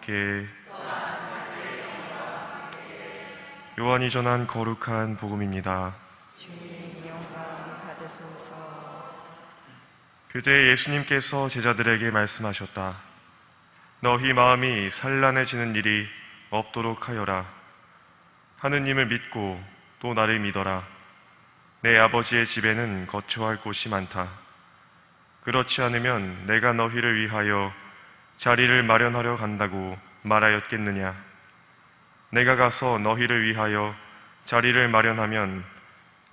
함께 요한이 전한 거룩한 복음입니다. 주님 영광 받으소서. 그때 예수님께서 제자들에게 말씀하셨다. 너희 마음이 산란해지는 일이 없도록 하여라. 하느님을 믿고 또 나를 믿어라. 내 아버지의 집에는 거처할 곳이 많다. 그렇지 않으면 내가 너희를 위하여 자리를 마련하려 간다고 말하였겠느냐. 내가 가서 너희를 위하여 자리를 마련하면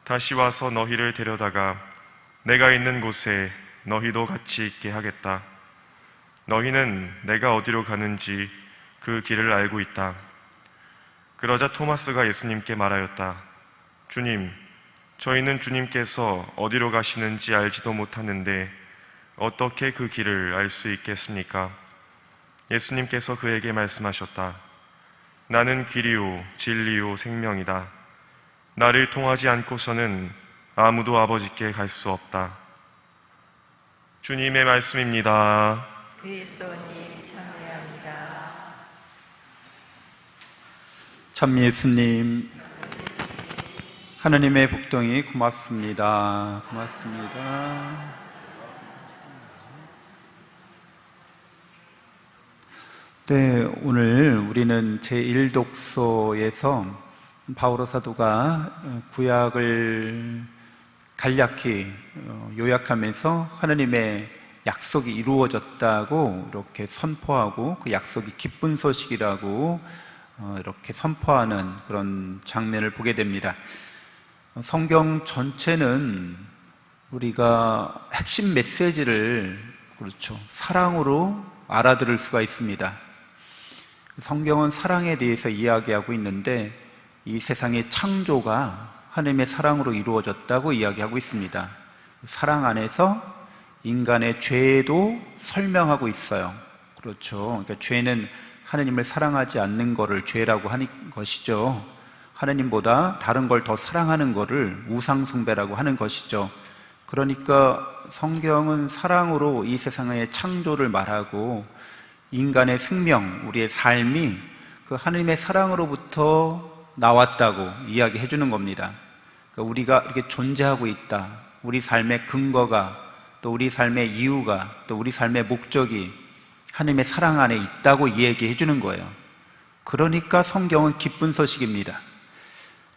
다시 와서 너희를 데려다가 내가 있는 곳에 너희도 같이 있게 하겠다. 너희는 내가 어디로 가는지 그 길을 알고 있다. 그러자 토마스가 예수님께 말하였다. 주님, 저희는 주님께서 어디로 가시는지 알지도 못하는데 어떻게 그 길을 알 수 있겠습니까? 예수님께서 그에게 말씀하셨다. 나는 길이요 진리요 생명이다. 나를 통하지 않고서는 아무도 아버지께 갈 수 없다. 주님의 말씀입니다. 그리스도님 찬양합니다. 참 예수님, 하나님의 복덩이 고맙습니다. 고맙습니다. 네, 오늘 우리는 제1독서에서 바오로 사도가 구약을 간략히 요약하면서 하나님의 약속이 이루어졌다고 이렇게 선포하고 그 약속이 기쁜 소식이라고 이렇게 선포하는 그런 장면을 보게 됩니다. 성경 전체는 우리가 핵심 메시지를 그렇죠, 사랑으로 알아들을 수가 있습니다. 성경은 사랑에 대해서 이야기하고 있는데 이 세상의 창조가 하나님의 사랑으로 이루어졌다고 이야기하고 있습니다. 사랑 안에서 인간의 죄도 설명하고 있어요. 그렇죠. 그러니까 죄는 하나님을 사랑하지 않는 것을 죄라고 하는 것이죠. 하나님보다 다른 걸 더 사랑하는 것을 우상숭배라고 하는 것이죠. 그러니까 성경은 사랑으로 이 세상의 창조를 말하고 인간의 생명, 우리의 삶이 그 하나님의 사랑으로부터 나왔다고 이야기해 주는 겁니다. 그러니까 우리가 이렇게 존재하고 있다. 우리 삶의 근거가, 또 우리 삶의 이유가, 또 우리 삶의 목적이 하나님의 사랑 안에 있다고 이야기해 주는 거예요. 그러니까 성경은 기쁜 소식입니다.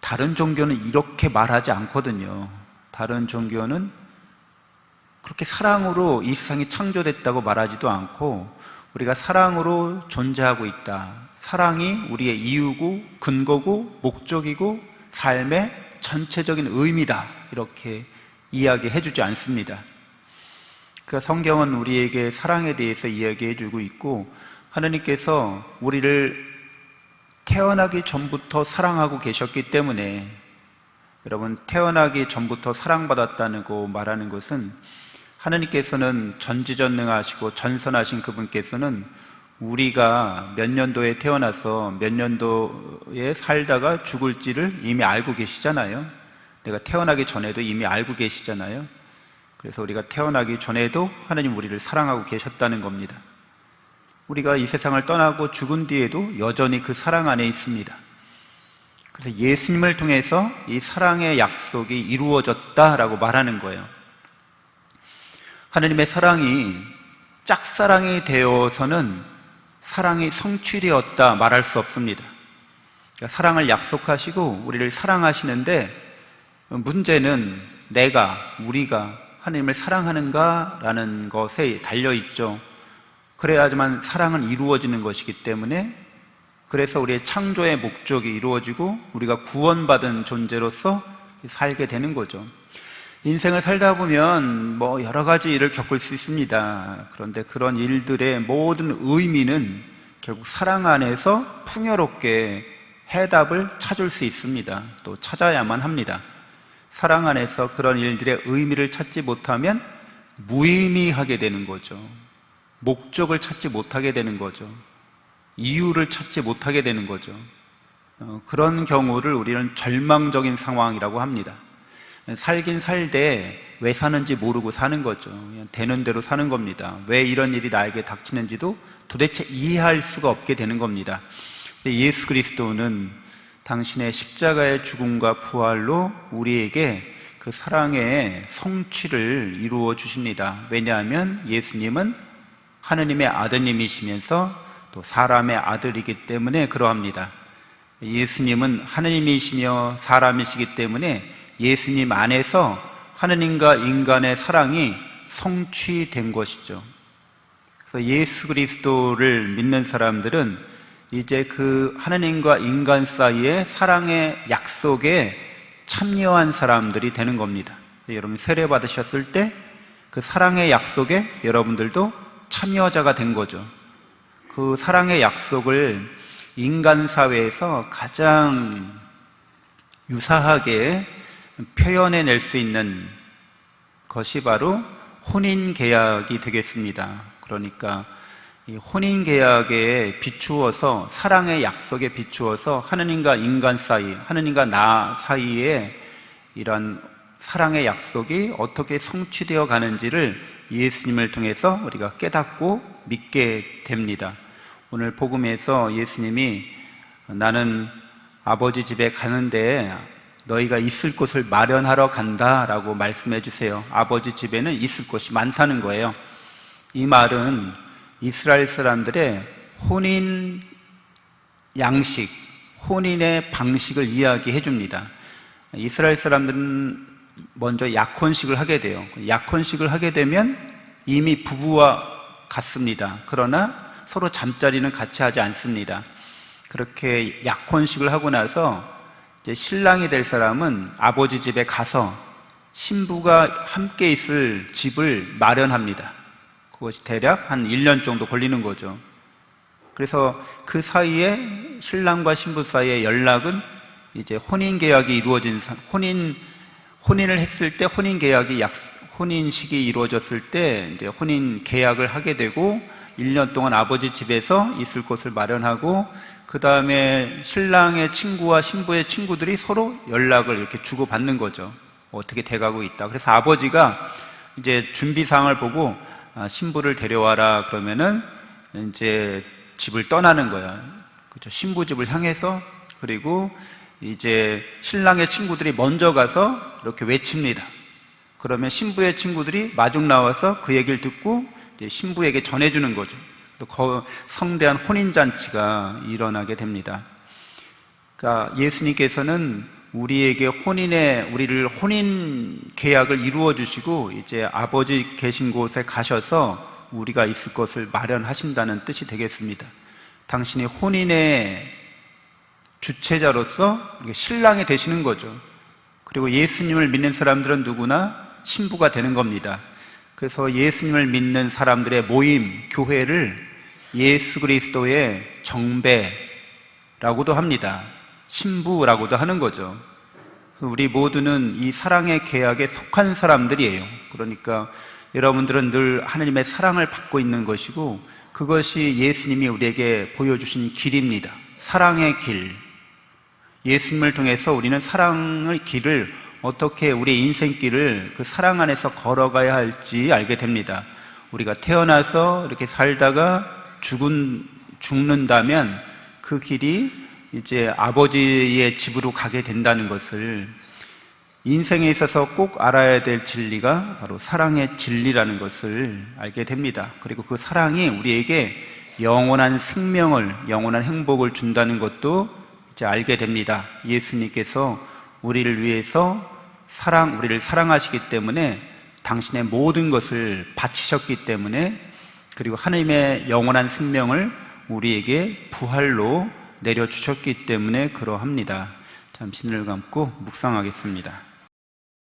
다른 종교는 이렇게 말하지 않거든요. 다른 종교는 그렇게 사랑으로 이 세상이 창조됐다고 말하지도 않고 우리가 사랑으로 존재하고 있다. 사랑이 우리의 이유고 근거고 목적이고 삶의 전체적인 의미다. 이렇게 이야기해 주지 않습니다. 그 성경은 우리에게 사랑에 대해서 이야기해 주고 있고 하나님께서 우리를 태어나기 전부터 사랑하고 계셨기 때문에 여러분 태어나기 전부터 사랑받았다는 거 말하는 것은 하나님께서는 전지전능하시고 전선하신 그분께서는 우리가 몇 년도에 태어나서 몇 년도에 살다가 죽을지를 이미 알고 계시잖아요. 내가 태어나기 전에도 이미 알고 계시잖아요. 그래서 우리가 태어나기 전에도 하나님 우리를 사랑하고 계셨다는 겁니다. 우리가 이 세상을 떠나고 죽은 뒤에도 여전히 그 사랑 안에 있습니다. 그래서 예수님을 통해서 이 사랑의 약속이 이루어졌다라고 말하는 거예요. 하나님의 사랑이 짝사랑이 되어서는 사랑이 성취되었다 말할 수 없습니다. 그러니까 사랑을 약속하시고 우리를 사랑하시는데 문제는 우리가 하나님을 사랑하는가라는 것에 달려있죠. 그래야지만 사랑은 이루어지는 것이기 때문에 그래서 우리의 창조의 목적이 이루어지고 우리가 구원받은 존재로서 살게 되는 거죠. 인생을 살다 보면 여러 가지 일을 겪을 수 있습니다. 그런데 그런 일들의 모든 의미는 결국 사랑 안에서 풍요롭게 해답을 찾을 수 있습니다. 또 찾아야만 합니다. 사랑 안에서 그런 일들의 의미를 찾지 못하면 무의미하게 되는 거죠. 목적을 찾지 못하게 되는 거죠. 이유를 찾지 못하게 되는 거죠. 그런 경우를 우리는 절망적인 상황이라고 합니다. 살긴 살되 왜 사는지 모르고 사는 거죠. 그냥 되는 대로 사는 겁니다. 왜 이런 일이 나에게 닥치는지도 도대체 이해할 수가 없게 되는 겁니다. 예수 그리스도는 당신의 십자가의 죽음과 부활로 우리에게 그 사랑의 성취를 이루어 주십니다. 왜냐하면 예수님은 하느님의 아드님이시면서 또 사람의 아들이기 때문에 그러합니다. 예수님은 하느님이시며 사람이시기 때문에 예수님 안에서 하느님과 인간의 사랑이 성취된 것이죠. 그래서 예수 그리스도를 믿는 사람들은 이제 그 하느님과 인간 사이의 사랑의 약속에 참여한 사람들이 되는 겁니다. 여러분 세례 받으셨을 때 그 사랑의 약속에 여러분들도 참여자가 된 거죠. 그 사랑의 약속을 인간 사회에서 가장 유사하게 표현해낼 수 있는 것이 바로 혼인계약이 되겠습니다. 그러니까 이 혼인계약에 비추어서, 사랑의 약속에 비추어서 하느님과 인간 사이, 하느님과 나 사이에 이런 사랑의 약속이 어떻게 성취되어 가는지를 예수님을 통해서 우리가 깨닫고 믿게 됩니다. 오늘 복음에서 예수님이 나는 아버지 집에 가는데 너희가 있을 곳을 마련하러 간다라고 말씀해 주세요. 아버지 집에는 있을 곳이 많다는 거예요. 이 말은 이스라엘 사람들의 혼인 양식, 혼인의 방식을 이야기해 줍니다. 이스라엘 사람들은 먼저 약혼식을 하게 돼요. 약혼식을 하게 되면 이미 부부와 같습니다. 그러나 서로 잠자리는 같이 하지 않습니다. 그렇게 약혼식을 하고 나서 이제 신랑이 될 사람은 아버지 집에 가서 신부가 함께 있을 집을 마련합니다. 그것이 대략 한 1년 정도 걸리는 거죠. 그래서 그 사이에 신랑과 신부 사이의 연락은 이제 혼인계약이 이루어진, 혼인을 했을 때 혼인식이 이루어졌을 때 이제 혼인계약을 하게 되고 1년 동안 아버지 집에서 있을 곳을 마련하고 그 다음에 신랑의 친구와 신부의 친구들이 서로 연락을 이렇게 주고받는 거죠. 어떻게 돼가고 있다. 그래서 아버지가 이제 준비사항을 보고 신부를 데려와라 그러면은 이제 집을 떠나는 거야. 그렇죠. 신부 집을 향해서. 그리고 이제 신랑의 친구들이 먼저 가서 이렇게 외칩니다. 그러면 신부의 친구들이 마중 나와서 그 얘기를 듣고 이제 신부에게 전해주는 거죠. 또 성대한 혼인잔치가 일어나게 됩니다. 그러니까 예수님께서는 우리를 혼인 계약을 이루어 주시고 이제 아버지 계신 곳에 가셔서 우리가 있을 것을 마련하신다는 뜻이 되겠습니다. 당신이 혼인의 주체자로서 신랑이 되시는 거죠. 그리고 예수님을 믿는 사람들은 누구나 신부가 되는 겁니다. 그래서 예수님을 믿는 사람들의 모임, 교회를 예수 그리스도의 정배라고도 합니다. 신부라고도 하는 거죠. 우리 모두는 이 사랑의 계약에 속한 사람들이에요. 그러니까 여러분들은 늘 하나님의 사랑을 받고 있는 것이고 그것이 예수님이 우리에게 보여주신 길입니다. 사랑의 길. 예수님을 통해서 우리는 사랑의 길을 어떻게 우리의 인생길을 그 사랑 안에서 걸어가야 할지 알게 됩니다. 우리가 태어나서 이렇게 살다가 죽는다면 그 길이 이제 아버지의 집으로 가게 된다는 것을, 인생에 있어서 꼭 알아야 될 진리가 바로 사랑의 진리라는 것을 알게 됩니다. 그리고 그 사랑이 우리에게 영원한 생명을, 영원한 행복을 준다는 것도 이제 알게 됩니다. 예수님께서 우리를 위해서 우리를 사랑하시기 때문에 당신의 모든 것을 바치셨기 때문에, 그리고 하나님의 영원한 생명을 우리에게 부활로 내려주셨기 때문에 그러합니다. 잠시 눈을 감고 묵상하겠습니다.